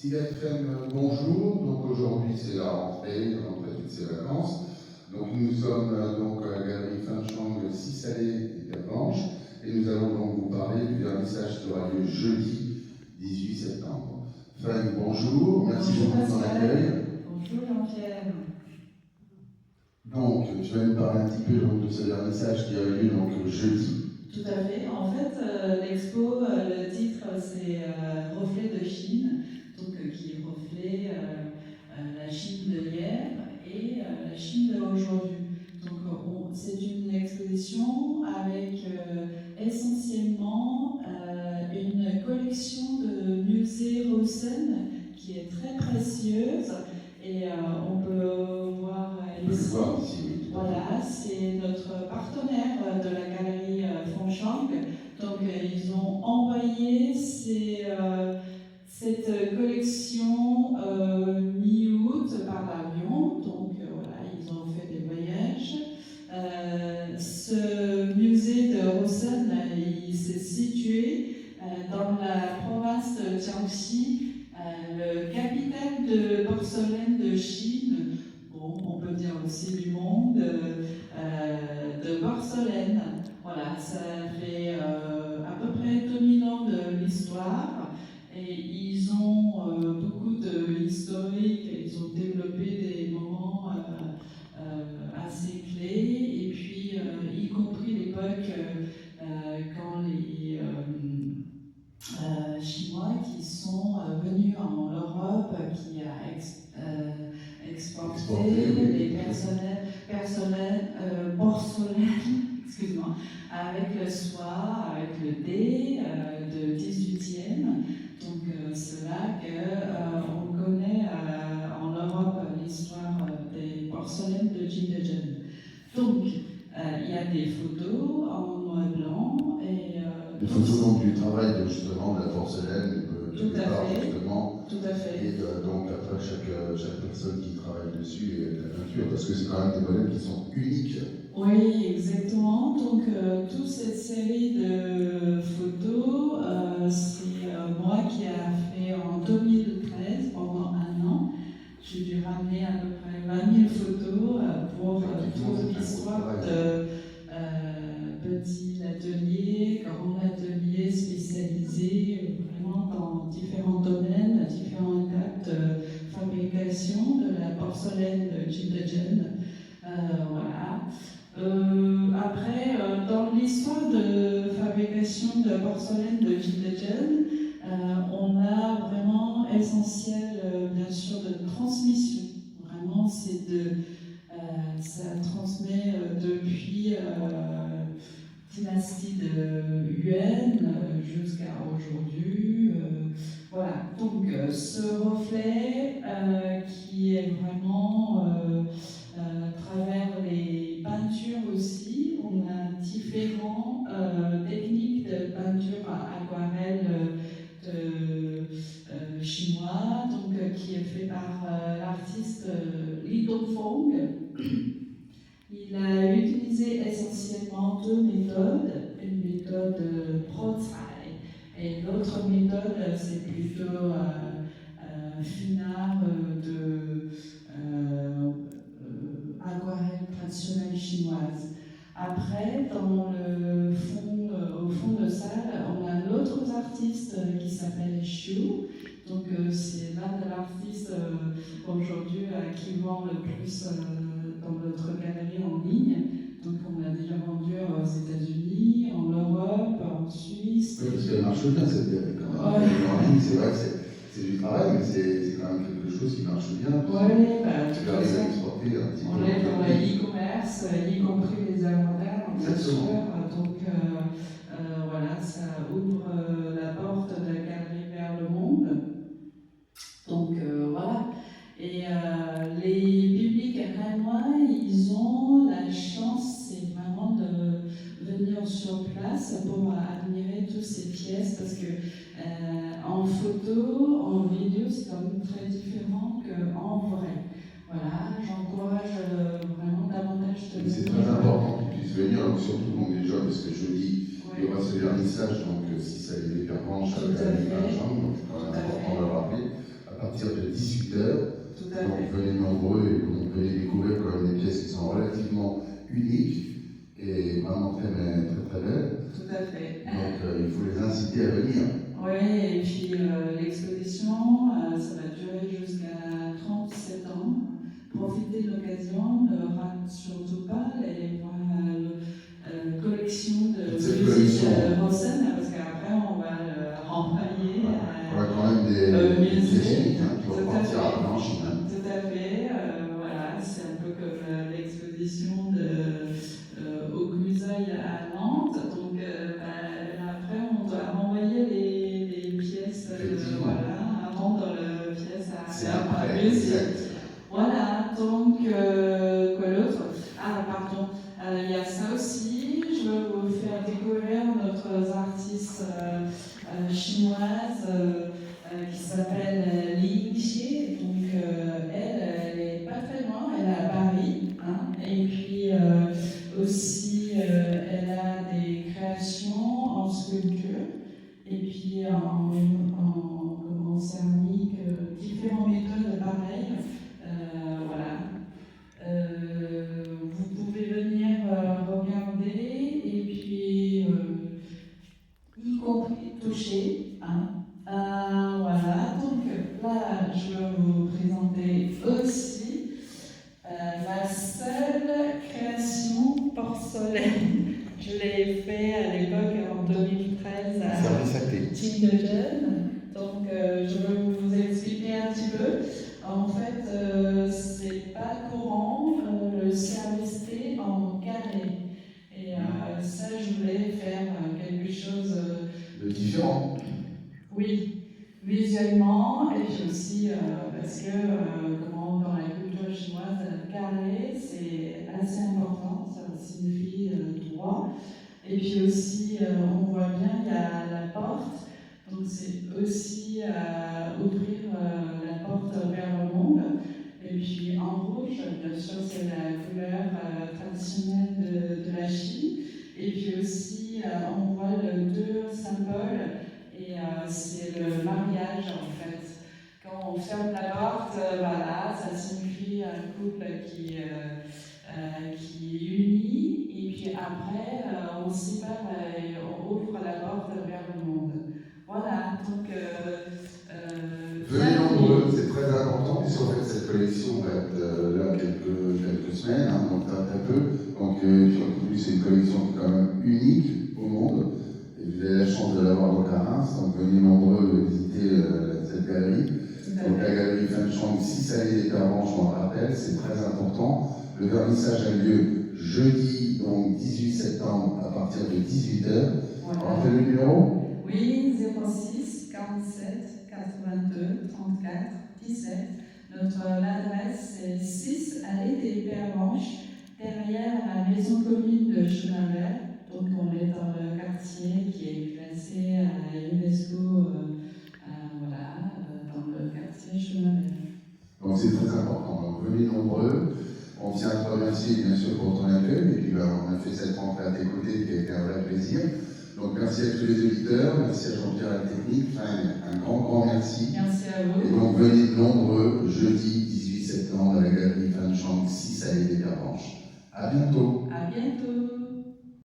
Bonjour. Donc aujourd'hui c'est la rentrée de toutes ces vacances. Donc nous sommes donc à la galerie Fanchang 6 allées et Pervenche et nous allons donc vous parler du vernissage qui aura lieu jeudi 18 septembre. Fanny, bonjour, merci beaucoup de ton accueil. Bonjour Jean-Pierre. Donc tu vas nous parler un petit peu donc, de ce vernissage qui a eu lieu donc jeudi. Tout à fait. En fait, l'expo, le titre c'est Reflet de Chine, donc qui reflète la Chine de hier et la Chine d'aujourd'hui. Donc c'est une exposition avec essentiellement une collection de musées Rosen qui est très précieuse et on peut voir ici. Voilà, c'est notre partenaire de la galerie Fanchang. Donc ils ont envoyé cette collection mi-août par l'avion. Donc voilà, ils ont fait des voyages. Ce musée de Rosen, il s'est situé dans la province de Jiangxi, le capitale de porcelaine de Chine. Bon, on peut dire aussi du monde de porcelaine. Voilà, ça fait à peu près 2000 ans de l'histoire et ils ont beaucoup de historiques, ils ont développé des moments assez clés et puis y compris l'époque quand les Chinois qui sont venus en Europe, qui a exporté les porcelaines, excuse-moi, avec le soie, avec le dé de 18e. Donc c'est là qu'on connaît en Europe l'histoire des porcelaines de Jingdezhen. Donc il y a des photos en noir et blanc. Des photos donc du travail justement de la porcelaine, tout à fait. Et donc après chaque personne qui travaille dessus et la peinture, parce que c'est quand même des modèles qui sont uniques. Oui, exactement. Donc toute cette série de photos, c'est moi qui a fait en 2013 pendant un an. J'ai dû ramener à peu près 20 000 photos pour toute l'histoire de petit atelier, grand atelier spécialisé vraiment dans différents domaines, différentes étapes de fabrication de la porcelaine de Jingdezhen. Voilà. Après, dans l'histoire de fabrication de porcelaine de Jingdezhen, on a vraiment essentiel, bien sûr, de transmission. Vraiment, ça transmet depuis dynastie de Yuan jusqu'à aujourd'hui. Voilà, donc ce reflet qui est vraiment à travers les peintures aussi, on a différentes techniques de peinture à aquarelle chinois, donc qui est fait par l'artiste Li Dongfeng. Il a utilisé essentiellement deux méthodes, une méthode Pro-Tsai et l'autre méthode c'est plutôt finard de aquarelle traditionnelle chinoise. Après, au fond de salle, on a l'autre artiste qui s'appelle Xiu. Donc c'est l'un de l'artiste aujourd'hui qui vend le plus dans notre galerie en ligne. Donc on a déjà vendu aux États-Unis, en Europe, en Suisse. Oui, parce qu'elle marche bien cette galerie quand même. Ouais. C'est vrai que c'est du travail, mais c'est quand même quelque chose qui marche bien. Oui, tu arrives à exporter un petit peu. On est dans l'e-commerce, y compris les inventaires, bien sûr. Donc voilà, ça ouvre la porte de la galerie vers le monde. Donc voilà. Et les publics rennois, ils ont la chance, c'est vraiment de venir sur place pour admirer toutes ces pièces, parce que en photo, en vidéo, c'est quand même très différent qu'en vrai. Voilà, j'encourage vraiment davantage de venir. C'est très important qu'ils puissent venir, surtout donc déjà parce que jeudi, il y aura ce vernissage, donc si ça les Pervenche à la galerie Fanchang, donc c'est quand même important de le rappeler. visiteurs. Tout à Donc fait. venez nombreux et vous pouvez les découvrir comme des pièces qui sont relativement uniques et vraiment très belles. Tout à fait. Donc il faut les inciter à venir. Oui, et puis l'exposition, ça va durer jusqu'à 30 septembre. Profitez de l'occasion, ne rate surtout pas les collections de musique Rosen, parce qu'après on va le renvoyer on va quand même des musée. qui vont partir à Blanche. Tout à fait, voilà, c'est un peu comme l'exposition de Auclusail à Nantes. Donc après on doit renvoyer les pièces, voilà, avant dans la pièce à musée. Voilà, donc quoi d'autre? Ah, pardon, il y a ça aussi. Je veux vous faire découvrir notre artiste chinoise qui s'appelle Li Xie. Donc elle est pas très loin, elle est à Paris. Hein, et puis aussi, elle a des créations en sculpture et puis en céramique, différentes méthodes pareilles. Voilà. Vous pouvez venir regarder et puis y compris toucher. Hein. Voilà. Donc là, je vais vous présenter aussi ma seule création porcelaine. Je l'ai fait à l'époque en 2013 à Team de Jeunes. Donc je vais vous expliquer un petit peu. En fait, c'est pas courant le service thé en carré. Et ça, je voulais faire quelque chose de différent. Oui, visuellement, et puis aussi parce que dans la culture chinoise, carré, c'est assez important, ça signifie droit. Et puis aussi, on voit bien, il y a la porte. Donc c'est aussi ouvrir la porte vers le monde. Et puis en rouge, bien sûr, c'est la couleur traditionnelle de la Chine. Et puis aussi, on voit les deux symboles, et c'est le mariage en fait. Quand on ferme la porte, voilà, ça signifie un couple qui est uni. Et puis après, on se sépare et on ouvre la porte vers le monde. Voilà, donc... venez nombreux, c'est très important, puisqu'en fait cette collection va être là quelques semaines, hein, donc très peu. Donc c'est une collection qui est quand même unique au monde, et vous avez la chance de l'avoir donc à Reims, donc venez nombreux visiter cette galerie. Donc la galerie Fanchang, 6 allées des Pervenches, on le rappelle, c'est très important. Le vernissage a lieu jeudi, donc 18 septembre, à partir de 18h. Voilà. On rappelle le numéro? Oui, 06 47 82 34 17. Notre adresse c'est 6 allée des Pervenches, derrière la maison commune de Chemin-Vert. Donc on est dans le quartier qui est classé à la UNESCO, dans le quartier Chemin-Vert. Donc c'est très important. Donc venez nombreux. On tient à te remercier bien sûr pour ton accueil. Et puis on a fait cette rencontre à tes côtés qui a été un vrai plaisir. Donc merci à tous les auditeurs, merci à Jean-Pierre à la technique, un grand merci. Merci à vous. Et donc venez nombreux jeudi 18 septembre à la galerie Fanchang, 6 allée des Pervenches. À bientôt. À bientôt.